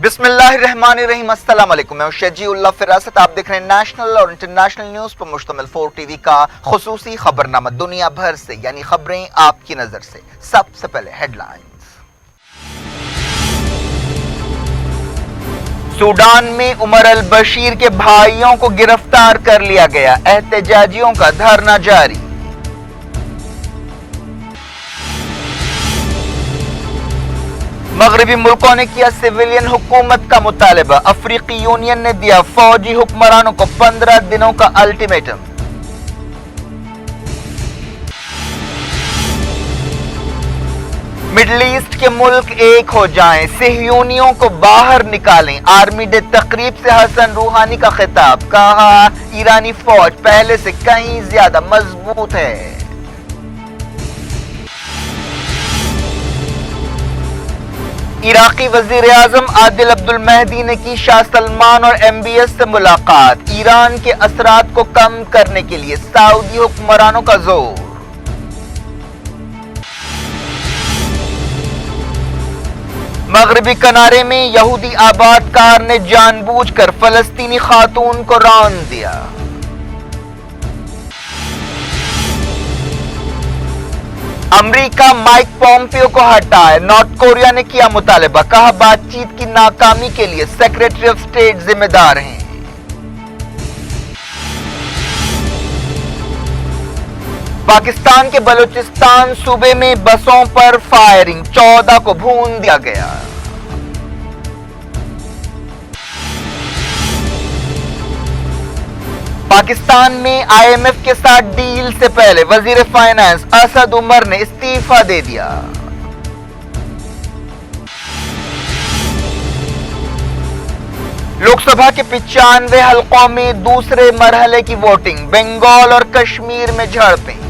बिस्मिल्लाहिर्रहमानिर्रहीम। अस्सलाम वालेकुम। मैं शजी उल्लाह फिरासत। आप देख रहे हैं नेशनल और इंटरनेशनल न्यूज पर मुश्तमिल 4 टीवी का खुसूसी खबरनामा दुनिया भर से, यानी खबरें आपकी नजर से। सबसे पहले हेडलाइंस। सूडान में उमर अल बशीर के भाइयों को गिरफ्तार कर लिया गया, एहतजाजियों का धरना जारी। मगरबी मुल्कों ने किया सिविलियन हुकूमत का मुतालबा, अफ्रीकी यूनियन ने दिया फौजी हुक्मरानों को 15 दिनों का अल्टीमेटम। मिडल ईस्ट के मुल्क एक हो जाएं, सिहयूनियों को बाहर निकालें, आर्मी डे तकरीब से हसन रूहानी का खिताब। कहा, ईरानी फौज पहले से कहीं ज्यादा मजबूत है। इराकी वजीर आजम आदिल अब्दुल महदी ने की शाह सलमान और MBS से मुलाकात, ईरान के असरात को कम करने के लिए सऊदी हुक्मरानों का जोर। मगरबी किनारे में यहूदी आबादकार ने जानबूझकर फलस्तीनी खातून को रौंद दिया। अमेरिका माइक पॉम्पियो को हटाए, नॉर्थ कोरिया ने किया मुतालबा। कहा, बातचीत की नाकामी के लिए सेक्रेटरी ऑफ स्टेट जिम्मेदार हैं। पाकिस्तान के बलूचिस्तान सूबे में बसों पर फायरिंग, 14 को भून दिया गया। पाकिस्तान में IMF के साथ डील से पहले वजीर फाइनेंस असद उमर ने इस्तीफा दे दिया। लोकसभा के 95 हलकों में दूसरे मरहले की वोटिंग, बंगाल और कश्मीर में झड़पें।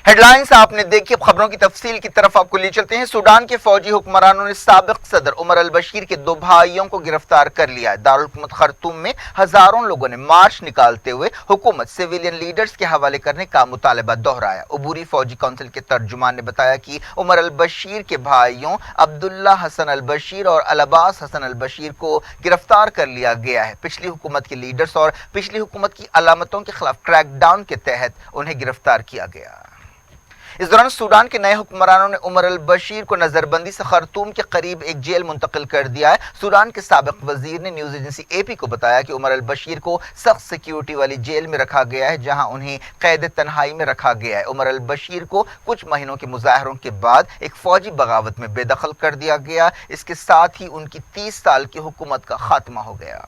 हेडलाइंस आपने देखी। अब खबरों की तफसील की तरफ आपको ले चलते हैं। सूडान के फौजी हुक्मरानों ने साबिक सदर उमर अल बशीर के 2 भाइयों को गिरफ्तार कर लिया है। दारुल हुकूमत खर्तूम में हजारों लोगों ने मार्च निकालते हुए हुकूमत सिविलियन लीडर्स के हवाले करने का मुतालबा दोहराया। अबूरी फौजी काउंसिल के तर्जुमान ने बताया कि उमर अल बशीर के भाइयों अब्दुल्ला हसन अल बशीर और अल अब्बास हसन अल बशीर को गिरफ्तार कर लिया गया है। पिछली हुकूमत के लीडर्स और पिछली हुकूमत की अलामतों के खिलाफ क्रैकडाउन के तहत उन्हें गिरफ्तार किया गया। इस दौरान सूडान के नए हुक्मरानों ने उमर अल बशीर को नजरबंदी से खर्तूम के करीब एक जेल मुंतकिल कर दिया है। सूडान के साबिक वजीर ने न्यूज एजेंसी AP को बताया कि उमर अल बशीर को सख्त सिक्योरिटी वाली जेल में रखा गया है, जहां उन्हें कैद तन्हाई में रखा गया है। उमर अल बशीर को कुछ महीनों के मुजाहरों के बाद एक फौजी बगावत में बेदखल कर दिया गया। इसके साथ ही उनकी 30 साल की हुकूमत का खात्मा हो गया।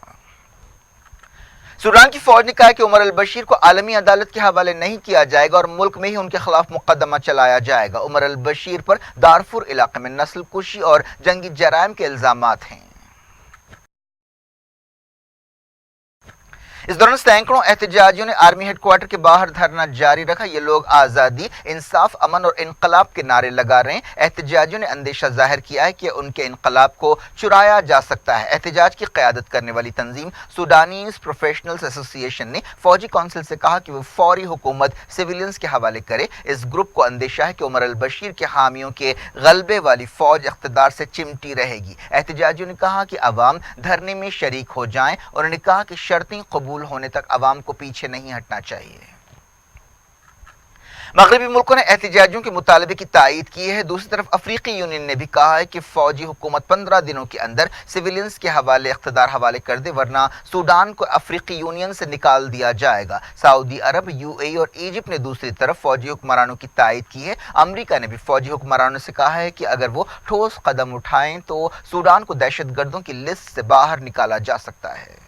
सूडान की फौज ने कहा कि उमर अल बशीर को आलमी अदालत के हवाले नहीं किया जाएगा और मुल्क में ही उनके खिलाफ मुकदमा चलाया जाएगा। उमर अल बशीर पर दारफुर इलाके में नस्ल कुशी और जंगी जराइम के इल्जामात हैं। इस दौरान सैकड़ों एहतजाजियों ने आर्मी हेडक्वार्टर के बाहर धरना जारी रखा। ये लोग आज़ादी, इंसाफ, अमन और इनकलाब के नारे लगा रहे हैं। एहतजाजियों ने अंदेशा जाहिर किया है कि उनके इनकलाब को चुराया जा सकता है। एहतजाज की क़यादत करने वाली तंजीम सूडानीज प्रोफेशनल्स एसोसिएशन ने फौजी काउंसिल से कहा कि वो फौरी हुकूमत सिविलियंस के हवाले करे। इस ग्रुप को अंदेशा है कि उमर अल बशीर के हामियों के गलबे वाली फौज इख्तिदार से चिमटी रहेगी। एहतजाजियों ने कहा कि अवाम धरने में शरीक हो जाएं। उन्होंने कहा कि शर्तें कबूल होने तक अवाम को पीछे नहीं हटना चाहिए। मगरबी मुल्कों ने एहतजाजियों के मुतालबे की तायीद की है। दूसरी तरफ अफ्रीकी यूनियन ने भी कहा है कि फौजी हुकूमत 15 दिनों के अंदर सिविलियंस के हवाले इख्तिदार हवाले कर दे, वरना सूडान को अफ्रीकी यूनियन से निकाल दिया जाएगा। सऊदी अरब, UAE और इजिप्ट ने दूसरी तरफ फौजी हुक्मरानों की तायीद की है। अमेरिका ने भी फौजी हुक्मरानों से कहा है कि अगर वो ठोस कदम उठाएं तो सूडान को दहशतगर्दों की लिस्ट से बाहर निकाला जा सकता है।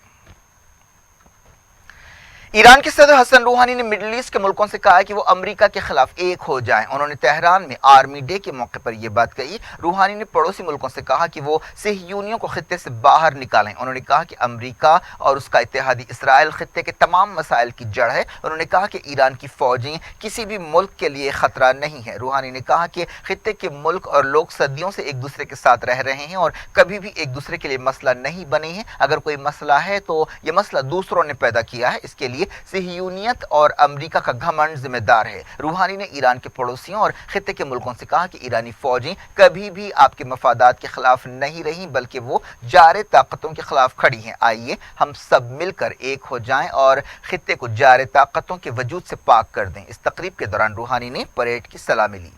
ईरान के सदर हसन रूहानी ने मिडल ईस्ट के मुल्कों से कहा है कि वो अमेरिका के खिलाफ एक हो जाएं। उन्होंने तेहरान में आर्मी डे के मौके पर यह बात कही। रूहानी ने पड़ोसी मुल्कों से कहा कि वो सिहयूनियों को खित्ते से बाहर निकालें। उन्होंने कहा कि अमेरिका और उसका इत्तेहादी इसराइल खित्ते के तमाम मसाइल की जड़ है। उन्होंने कहा कि ईरान की फौजें किसी भी मुल्क के लिए खतरा नहीं है। रूहानी ने कहा कि खित्ते के मुल्क और लोग सदियों से एक दूसरे के साथ रह रहे हैं और कभी भी एक दूसरे के लिए मसला नहीं बने हैं। अगर कोई मसला है तो ये मसला दूसरों ने पैदा किया है। इसके लिए लिए सिहयूनियत और अमरीका का घमंड जिम्मेदार है। रूहानी ने ईरान के पड़ोसियों और खित्ते के मुल्कों से कहा कि ईरानी फौजें कभी भी आपके मफादात के खिलाफ नहीं रहीं, बल्कि वो जारे ताकतों के खिलाफ खड़ी हैं। आइए हम सब मिलकर एक हो जाएं और खित्ते को जारे ताकतों के वजूद से पाक कर दें। इस तकरीब के दौरान रूहानी ने परेड की सलामी ली।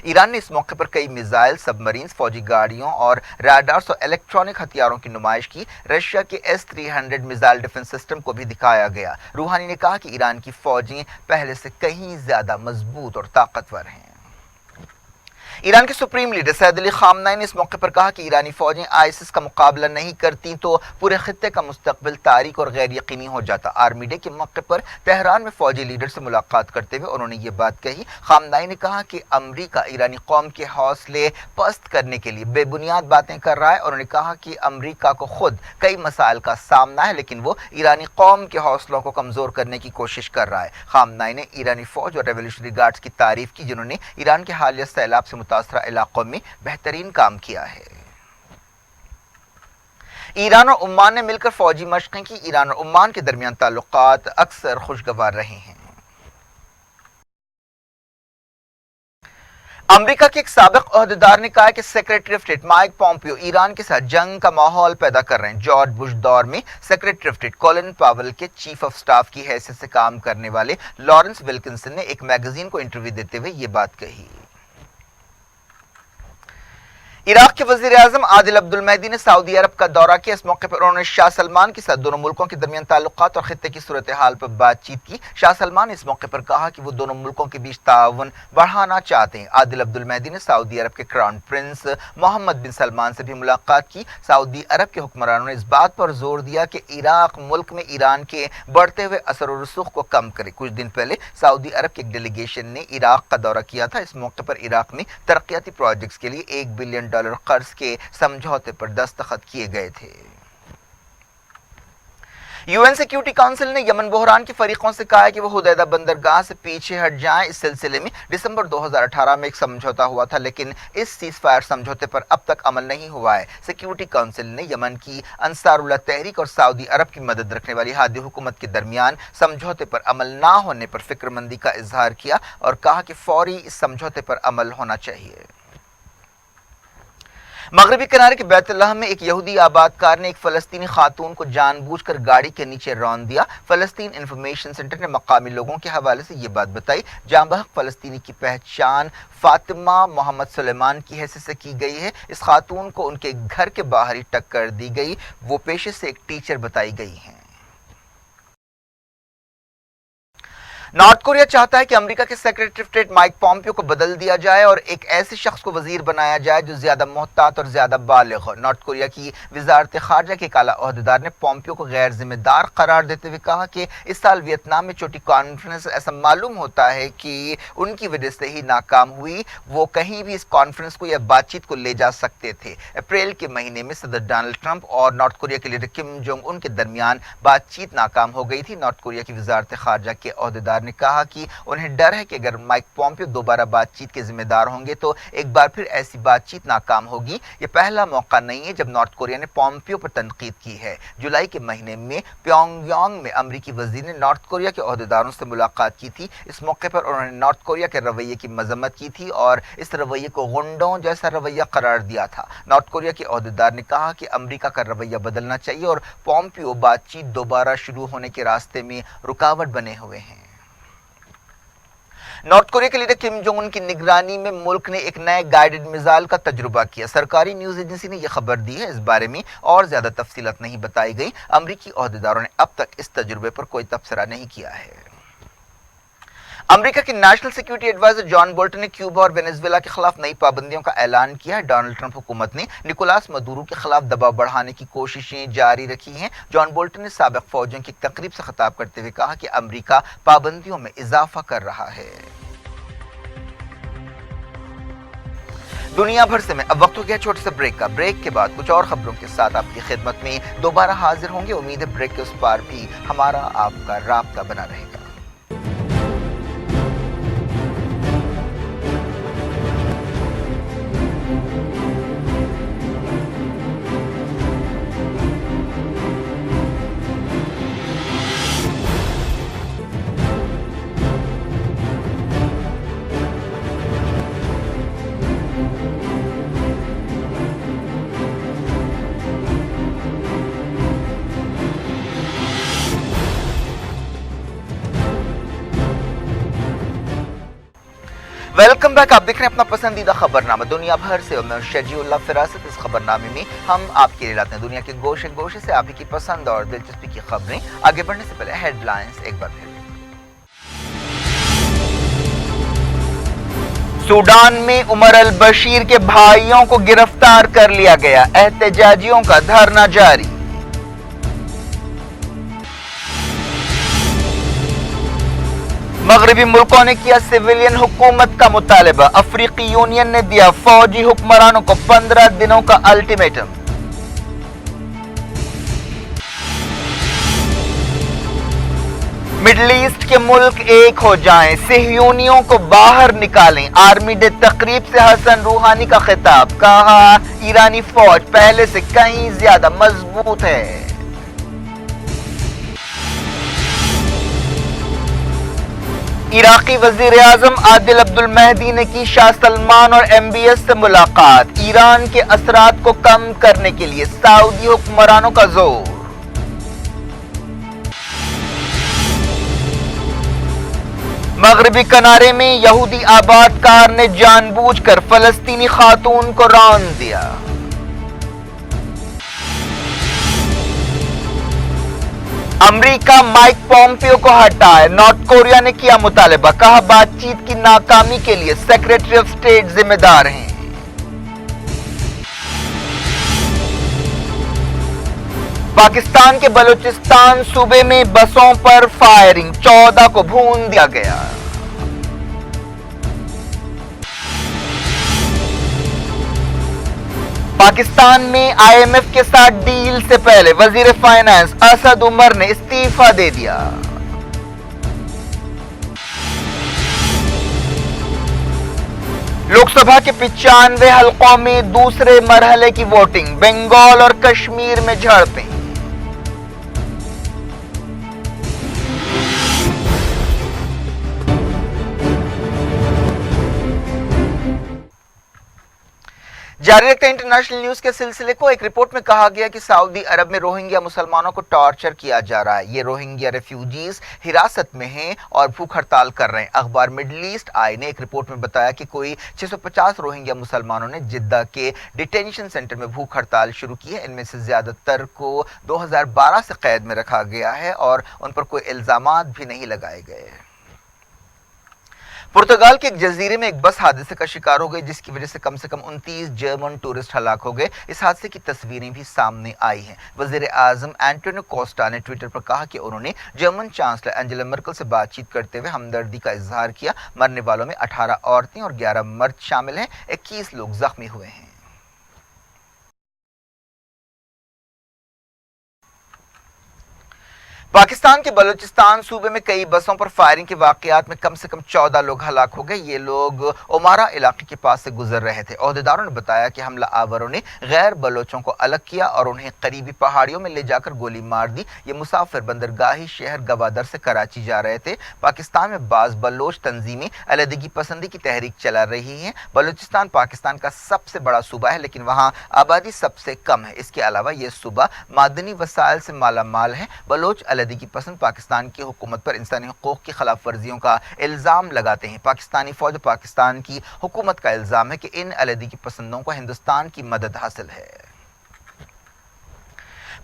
ईरान ने इस मौके पर कई मिसाइल, सबमरीन्स, फौजी गाड़ियों और राडार्स और इलेक्ट्रॉनिक हथियारों की नुमाइश की। रशिया के S-300 मिसाइल डिफेंस सिस्टम को भी दिखाया गया। रूहानी ने कहा कि ईरान की फौजें पहले से कहीं ज्यादा मजबूत और ताकतवर हैं। ईरान के supreme leader Syed Ali Khamenei ने इस मौके पर कहा कि ईरानी फौजें आईसिस का मुकाबला नहीं करती तो पूरे खित्ते का मुस्तकबिल तारीक और गैर यकीनी हो जाता। आर्मी डे के मौके पर तेहरान में फौजी लीडर से मुलाकात करते हुए उन्होंने ये बात कही। खामनेई ने कहा कि अमरीका ईरानी कौम के हौसले पस्त करने के लिए बेबुनियाद बातें कर रहा है। उन्होंने कहा कि अमरीका को खुद कई मसाइल का सामना है, लेकिन वो ईरानी कौम के हौसलों को कमजोर करने की कोशिश कर रहा है। खामनेई ने ईरानी फौज और रेवोल्यूशनरी गार्ड्स की तारीफ की, जिन्होंने ईरान के हालिया सैलाब से मुतासरा इलाकों में बेहतरीन काम किया है। ईरान और ओमान ने मिलकर फौजी मशक़ें की। ईरान और ओमान के दरमियान ताल्लुकात अक्सर खुशगवार रहे हैं। अमेरिका के एक साबिक ओहदेदार ने कहा कि secretary of state Mike Pompeo Iran के साथ जंग का माहौल पैदा कर रहे हैं। जॉर्ज बुश दौर में secretary of state Colin Powell के चीफ ऑफ स्टाफ की हैसियत से काम करने वाले लॉरेंस विल्किंसन ने एक मैगजीन को इंटरव्यू देते हुए ये बात कही। इराक के वजीर आजम आदिल अब्दुल महदी ने सऊदी अरब का दौरा किया। इस मौके पर उन्होंने शाह सलमान के साथ दोनों मुल्कों के दरमियान ताल्लुकात और खित्ते की सूरत हाल पर बातचीत की। शाह सलमान ने इस मौके पर कहा कि वो दोनों मुल्कों के बीच ताउन बढ़ाना चाहते हैं। आदिल अब्दुल महदी ने सऊदी अरब के क्राउन प्रिंस मोहम्मद बिन सलमान से भी मुलाकात की। सऊदी अरब के हुक्मरानों ने इस बात पर जोर दिया कि इराक मुल्क में ईरान के बढ़ते हुए असर और रसूख को कम करे। कुछ दिन पहले सऊदी अरब के एक डेलीगेशन ने इराक का दौरा किया था। इस मौके पर इराक में तरक्याती प्रोजेक्ट्स के लिए $1 बिलियन कर्ज के समझौते पर दस्तखत किए गए थे। यूएन सिक्योरिटी काउंसिल ने यमन बहरान के फरीकों से कहा है कि वो हुदैदा बंदरगाह से पीछे हट जाएं। इस सिलसिले में दिसंबर 2018 में एक समझौता हुआ था, लेकिन इस सीज फायर समझौते पर अब तक अमल नहीं हुआ है। सिक्योरिटी काउंसिल ने यमन की अंसारुल्लाह तहरीक और सऊदी अरब की मदद रखने वाली हादी हुकूमत के दरमियान समझौते पर अमल ना होने पर फिक्रमंदी का इजहार किया और कहा कि फौरी इस समझौते पर अमल होना चाहिए। मगरबी किनारे के बैतुल्लाह में एक यहूदी आबादकार ने एक फलस्तीनी खातून को जानबूझकर गाड़ी के नीचे रौंद दिया। फलस्तीन इंफॉर्मेशन सेंटर ने मकामी लोगों के हवाले से ये बात बताई। जांबहक फलस्तीनी की पहचान फातिमा मोहम्मद सुलेमान की हैसियत से की गई है। इस खातून को उनके घर के बाहर ही टक्कर दी गई। वो पेशे से एक टीचर बताई गई हैं। नॉर्थ कोरिया चाहता है कि अमेरिका के secretary of state Mike Pompeo को बदल दिया जाए और एक ऐसे शख्स को वजीर बनाया जाए जो ज्यादा मोहतात और ज्यादा बालिग हो। नॉर्थ कोरिया की वजारत खारजा के एक आला ओहदेदार ने पॉम्पियो को गैर जिम्मेदार करार देते हुए कहा कि इस साल वियतनाम में छोटी कॉन्फ्रेंस ऐसा मालूम होता है कि उनकी वजह से ही नाकाम हुई। वो कहीं भी इस कॉन्फ्रेंस को या बातचीत को ले जा सकते थे। अप्रैल के महीने में सदर डोनाल्ड ट्रंप और नॉर्थ कोरिया के लीडर किम जोंग उन के दरमियान बातचीत नाकाम हो गई थी। नॉर्थ कोरिया की वजारत खारजा के ओहदेदार ने कहा कि उन्हें डर है कि अगर माइक पॉम्पियो दोबारा बातचीत के जिम्मेदार होंगे तो एक बार फिर ऐसी बातचीत नाकाम होगी। यह पहला मौका नहीं है जब नॉर्थ कोरिया ने पॉम्पियो पर तनकीद की है। जुलाई के महीने में प्योंगयांग में अमेरिकी वजीर ने नॉर्थ कोरिया के ओहदेदारों से मुलाकात की थी। इस मौके पर उन्होंने नॉर्थ कोरिया के रवैये की मजम्मत की थी और इस रवैये को गुंडों जैसा रवैया करार दिया था। नॉर्थ कोरिया के ओहदेदार ने कहा कि अमेरिका का रवैया बदलना चाहिए और पॉम्पियो बातचीत दोबारा शुरू होने के रास्ते में रुकावट बने हुए हैं। नॉर्थ कोरिया के लीडर किम जोंग उन की निगरानी में मुल्क ने एक नए गाइडेड मिसाइल का तजुर्बा किया। सरकारी न्यूज एजेंसी ने यह खबर दी है। इस बारे में और ज्यादा तफसीलात नहीं बताई गई। अमरीकी ओहदेदारों ने अब तक इस तजुर्बे पर कोई तबसरा नहीं किया है। अमेरिका के national security adviser John Bolton ने क्यूबा और वेनेजुएला के खिलाफ नई पाबंदियों का ऐलान किया है। डोनाल्ड ट्रंप हुकूमत ने निकोलास मदुरो के खिलाफ दबाव बढ़ाने की कोशिशें जारी रखी हैं। जॉन बोल्टन ने साबिक फौजियों की तकरीब से खिताब करते हुए कहा कि अमेरिका पाबंदियों में इजाफा कर रहा है। दुनिया भर से मैं अब वक्त हो गया छोटे से ब्रेक का। ब्रेक के बाद कुछ और खबरों के साथ आपकी खिदमत में दोबारा हाजिर होंगे। उम्मीद है ब्रेक के उस पार भी हमारा आपका राब्ता बना रहेगा। Welcome back. आप देख रहे हैं अपना पसंदीदा खबरनामा दुनिया भर से और मैं शजीउल्लाह फिरासत। इस खबरनामे में हम आपके लिए लाते हैं दुनिया के गोशे गोशे से आप ही की पसंद और दिलचस्पी की खबरें। आगे बढ़ने से पहले हेडलाइंस एक बार फिर। सूडान में उमर अल बशीर के भाइयों को गिरफ्तार कर लिया गया, एहतजाजियों का धरना जारी। मगरबी मुल्कों ने किया सिविलियन हुकूमत का मुतालबा, अफ्रीकी यूनियन ने दिया फौजी हुक्मरानों को 15 दिनों का अल्टीमेटम। मिडल ईस्ट के मुल्क एक हो जाएं, सिहयूनियों को बाहर निकालें, आर्मी डे तकरीब से हसन रूहानी का खिताब, कहा ईरानी फौज पहले से कहीं ज्यादा मजबूत है। इराकी वजीर आजम आदिल अब्दुल महदी ने की शाह सलमान और MBS से मुलाकात, ईरान के असरात को कम करने के लिए सऊदी हुक्मरानों का जोर। मगरबी किनारे में यहूदी आबादकार ने जानबूझकर फलस्तीनी खातून को रौंद दिया। अमेरिका माइक पॉम्पियो को हटाए, नॉर्थ कोरिया ने किया मुतालबा, कहा बातचीत की नाकामी के लिए सेक्रेटरी ऑफ स्टेट जिम्मेदार हैं। पाकिस्तान के बलूचिस्तान सूबे में बसों पर फायरिंग, 14 को भून दिया गया। पाकिस्तान में IMF के साथ डील से पहले वजीर फाइनेंस असद उमर ने इस्तीफा दे दिया। लोकसभा के 95 हलकों में दूसरे मरहले की वोटिंग, बंगाल और कश्मीर में झड़पें। जारी रखते हैं इंटरनेशनल न्यूज के सिलसिले को। एक रिपोर्ट में कहा गया कि सऊदी अरब में रोहिंग्या मुसलमानों को टॉर्चर किया जा रहा है। ये रोहिंग्या रेफ्यूजीज हिरासत में हैं और भूख हड़ताल कर रहे हैं। अखबार मिडल ईस्ट आई ने एक रिपोर्ट में बताया कि कोई 650 रोहिंग्या मुसलमानों ने जिद्दा के डिटेंशन सेंटर में भूख हड़ताल शुरू की है। इनमें से ज्यादातर को 2012 से कैद में रखा गया है और उन पर कोई इल्जामात भी नहीं लगाए गए। पुर्तगाल के एक जजीरे में एक बस हादसे का शिकार हो गई, जिसकी वजह से कम 29 जर्मन टूरिस्ट हलाक हो गए। इस हादसे की तस्वीरें भी सामने आई हैं। वजीर आजम एंटोनियो कोस्टा ने ट्विटर पर कहा कि उन्होंने जर्मन चांसलर एंजेला मर्केल से बातचीत करते हुए हमदर्दी का इजहार किया। मरने वालों में 18 औरतें और 11 मर्द शामिल हैं। 21 लोग जख्मी हुए हैं। पाकिस्तान के बलूचिस्तान सूबे में कई बसों पर फायरिंग के वाकयात में कम से कम 14 लोग हलाक हो गए। ये लोग ओमारा इलाके के पास से गुजर रहे थे। ओहदेदारों ने बताया कि हमला आवरों ने गैर बलोचों को अलग किया और उन्हें करीबी पहाड़ियों में ले जाकर गोली मार दी। ये मुसाफिर बंदरगाही शहर गवादर से कराची जा रहे थे। पाकिस्तान में बाज बलोच तंजीमें अलहदगी पसंदी की तहरीक चला रही हैं। बलूचिस्तान पाकिस्तान का सबसे बड़ा सूबा है, लेकिन वहाँ आबादी सबसे कम है। इसके अलावा ये सूबा मादनी वसाइल से माला माल है। बलोच की पसंद पाकिस्तान की हुकूमत पर इंसानी हकूक की खिलाफ वर्जियों का इल्जाम लगाते हैं। पाकिस्तानी फौज पाकिस्तान की हुकूमत का इल्जाम है कि इन अलहदगी पसंदों को हिंदुस्तान की मदद हासिल है।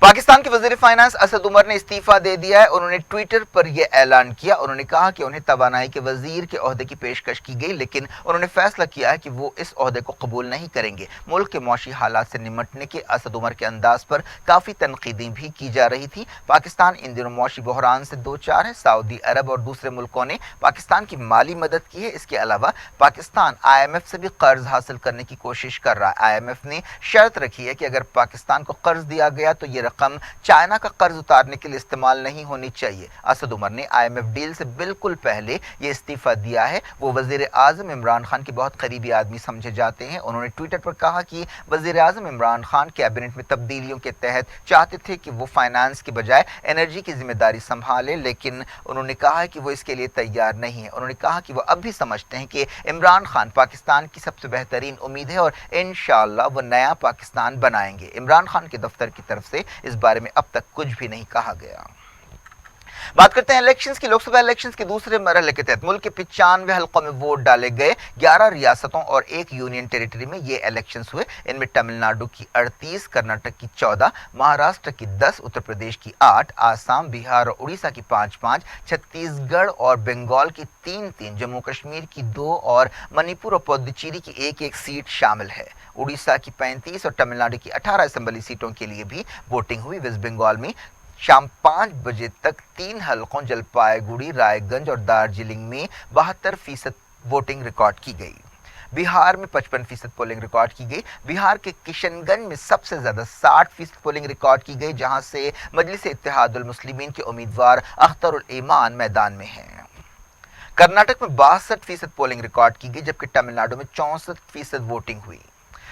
पाकिस्तान के वजीर फाइनेंस असद उमर ने इस्तीफा दे दिया है। उन्होंने ट्विटर पर यह ऐलान किया। उन्होंने कहा कि उन्हें तवानाई के वजीर के ओहदे की पेशकश की गई, लेकिन उन्होंने फैसला किया है कि वो इस ओहदे को कबूल नहीं करेंगे। मुल्क के मौशी हालात से निमटने के असद उमर के अंदाज पर काफ़ी तनकीदें भी की जा रही थी। पाकिस्तान इन दिनों मौशी बहरान से दो चार है। सऊदी अरब और दूसरे मुल्कों ने पाकिस्तान की माली मदद की है। इसके अलावा पाकिस्तान IMF से भी कर्ज हासिल करने की कोशिश कर रहा है। IMF ने शर्त रखी है कि अगर पाकिस्तान को कर्ज दिया गया तो ये रकम चाइना का कर्ज उतारने के लिए इस्तेमाल नहीं होनी चाहिए। असद उमर ने IMF डील से बिल्कुल पहले ये इस्तीफा दिया है। वो वजीर आजम इमरान खान के बहुत करीबी आदमी समझे जाते हैं। उन्होंने ट्विटर पर कहा कि वजीर आजम इमरान खान कैबिनेट में तब्दीलियों के तहत चाहते थे कि वो फाइनेंस के बजाय एनर्जी की जिम्मेदारी संभाले, लेकिन उन्होंने कहा है कि वो इसके लिए तैयार नहीं है। उन्होंने कहा कि वो अब भी समझते हैं कि इमरान खान पाकिस्तान की सबसे बेहतरीन उम्मीद है और इंशाअल्लाह वो नया पाकिस्तान बनाएंगे। इमरान खान के दफ्तर की तरफ से इस बारे में अब तक कुछ भी नहीं कहा गया। बात करते हैं इलेक्शंस की। लोकसभा इलेक्शंस के दूसरे मरहले के तहत मुल्क के 95 हल्कों में वोट डाले गए। 11 रियासतों और एक यूनियन टेरिटरी में ये इलेक्शंस हुए। इनमें तमिलनाडु की 38, कर्नाटक की 14, महाराष्ट्र की 10, उत्तर प्रदेश की 8, आसाम, बिहार और उड़ीसा की 5-5, छत्तीसगढ़ और बंगाल की 3-3, जम्मू कश्मीर की 2 और मणिपुर और पुडुचेरी की 1-1 सीट शामिल है। उड़ीसा की 35 और तमिलनाडु की 18 असेंबली सीटों के लिए भी वोटिंग हुई। वेस्ट बंगाल में शाम 5 बजे तक 3 हलकों जलपाईगुड़ी, रायगंज और दार्जिलिंग में 72% वोटिंग रिकॉर्ड की गई। बिहार में 55% पोलिंग रिकॉर्ड की गई। बिहार के किशनगंज में सबसे ज्यादा 60% पोलिंग रिकॉर्ड की गई, जहां से मजलिस इत्तेहादुल मुस्लिमीन के उम्मीदवार अख्तरुल ईमान मैदान में हैं। कर्नाटक में 62% पोलिंग रिकॉर्ड की गई, जबकि तमिलनाडु में 64% वोटिंग हुई।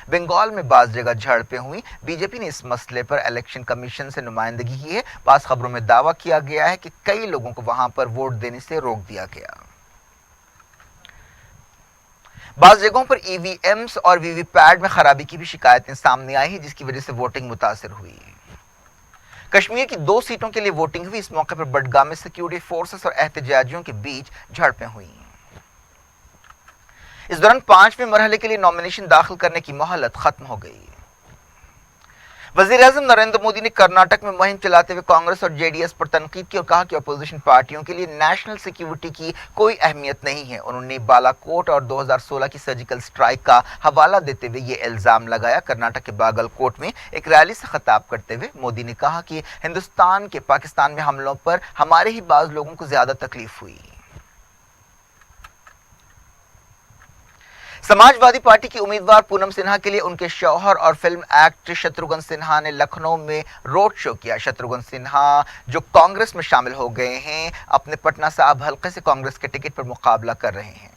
बंगाल में बास जगह झड़पें हुई। बीजेपी ने इस मसले पर इलेक्शन कमीशन से नुमाइंदगी की है। बास खबरों में दावा किया गया है कि कई लोगों को वहां पर वोट देने से रोक दिया गया। बास जगहों पर ईवीएम्स और वीवीपैट में खराबी की भी शिकायतें सामने आई है, जिसकी वजह से वोटिंग मुतासिर हुई। कश्मीर की 2 सीटों के लिए वोटिंग हुई। इस मौके पर बडगाम में सिक्योरिटी फोर्सेस और एहतजाजियों के बीच झड़पें हुई। इस दौरान 5वें मरहले के लिए नॉमिनेशन दाखिल करने की मोहलत खत्म हो गई। वज़ीर-ए-आज़म नरेंद्र मोदी ने कर्नाटक में मुहिम चलाते हुए कांग्रेस और जेडीएस पर तनकीद की और कहा कि अपोजिशन पार्टियों के लिए नेशनल सिक्योरिटी की कोई अहमियत नहीं है। उन्होंने बालाकोट और 2016 की सर्जिकल स्ट्राइक का हवाला देते हुए ये इल्जाम लगाया। कर्नाटक के बागलकोट में एक रैली से खिताब करते हुए मोदी ने कहा कि हिंदुस्तान के पाकिस्तान में हमलों पर हमारे ही बाज लोगों को ज्यादा तकलीफ हुई। समाजवादी पार्टी की उम्मीदवार पूनम सिन्हा के लिए उनके शौहर और फिल्म एक्टर शत्रुघ्न सिन्हा ने लखनऊ में रोड शो किया। शत्रुघ्न सिन्हा जो कांग्रेस में शामिल हो गए हैं, अपने पटना साहिब हल्के से कांग्रेस के टिकट पर मुकाबला कर रहे हैं।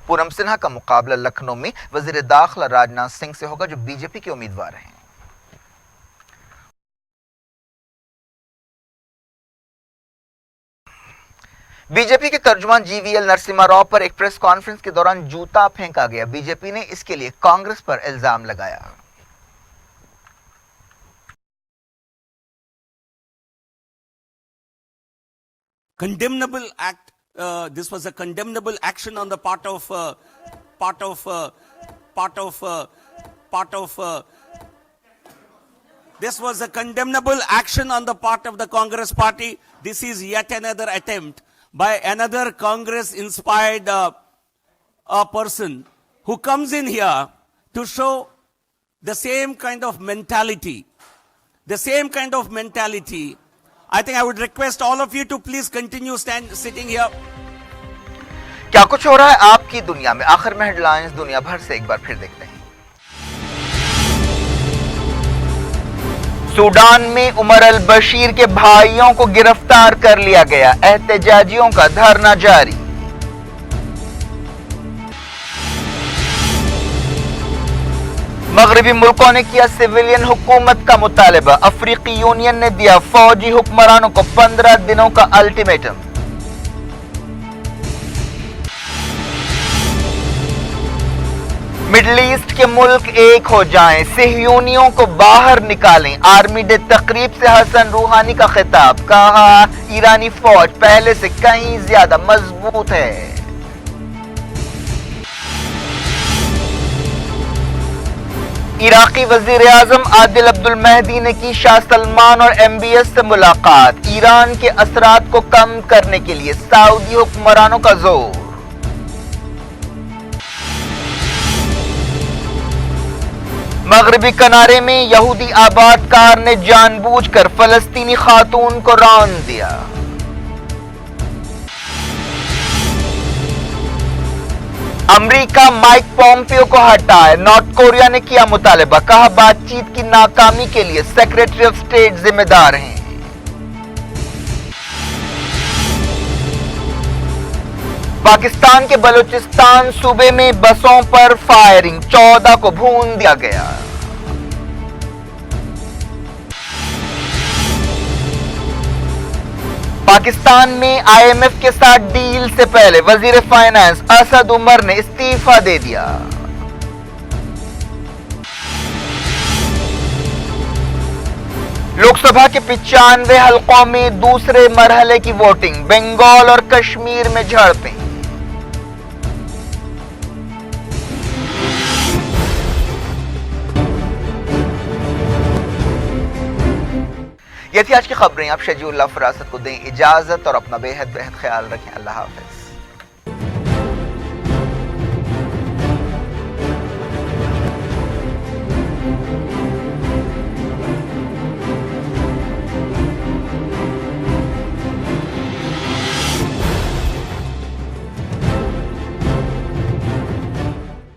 पूनम सिन्हा का मुकाबला लखनऊ में वजीर दाखिला राजनाथ सिंह से होगा, जो बीजेपी के उम्मीदवार हैं। बीजेपी के तर्जुमान जीवीएल नरसिम्हा राव पर एक प्रेस कॉन्फ्रेंस के दौरान जूता फेंका गया। बीजेपी ने इसके लिए कांग्रेस पर इल्जाम लगाया। Condemnable act. This was a condemnable action on the part of. This was a condemnable action on the part of the Congress party. This is yet another attempt by another Congress-inspired person who comes in here to show the same kind of mentality. I think I would request all of you to please continue sitting here. क्या कुछ हो रहा है आपकी दुनिया में? आखिर में हेडलाइंस दुनिया भर से एक बार फिर देखते हैं। सूडान में उमर अल बशीर के भाइयों को गिरफ्तार कर लिया गया। एहतजाजियों का धरना जारी। मगरबी मुल्कों ने किया सिविलियन हुकूमत का मुतालबा। अफ्रीकी यूनियन ने दिया फौजी हुक्मरानों को 15 दिनों का अल्टीमेटम। मिडल ईस्ट के मुल्क एक हो जाएं, सिहयूनियों को बाहर निकालें। आर्मी डे तकरीब से हसन रूहानी का खिताब। कहा ईरानी फौज पहले से कहीं ज्यादा मजबूत है। इराकी वजीर-ए-आज़म आदिल अब्दुल महदी ने की शाह सलमान और MBS से मुलाकात। ईरान के असरात को कम करने के लिए सऊदी हुक्मरानों का जोर। मगरबी किनारे में यहूदी आबादकार ने जानबूझकर फलस्तीनी खातून को रौंद दिया। अमेरिका माइक पॉम्पियो को हटाए। नॉर्थ कोरिया ने किया मुतालबा। कहा बातचीत की नाकामी के लिए सेक्रेटरी ऑफ स्टेट जिम्मेदार हैं। पाकिस्तान के बलूचिस्तान सूबे में बसों पर फायरिंग। 14 को भून दिया गया। पाकिस्तान में IMF के साथ डील से पहले वजीर फाइनेंस असद उमर ने इस्तीफा दे दिया। लोक सभा के 95 हलकों में दूसरे मरहले की वोटिंग, बंगाल और कश्मीर में झड़पें। ये थी आज की खबरें। आप शजीउल्लाह फरासत को दें इजाजत और अपना बेहद ख्याल रखें। अल्लाह हाफिज।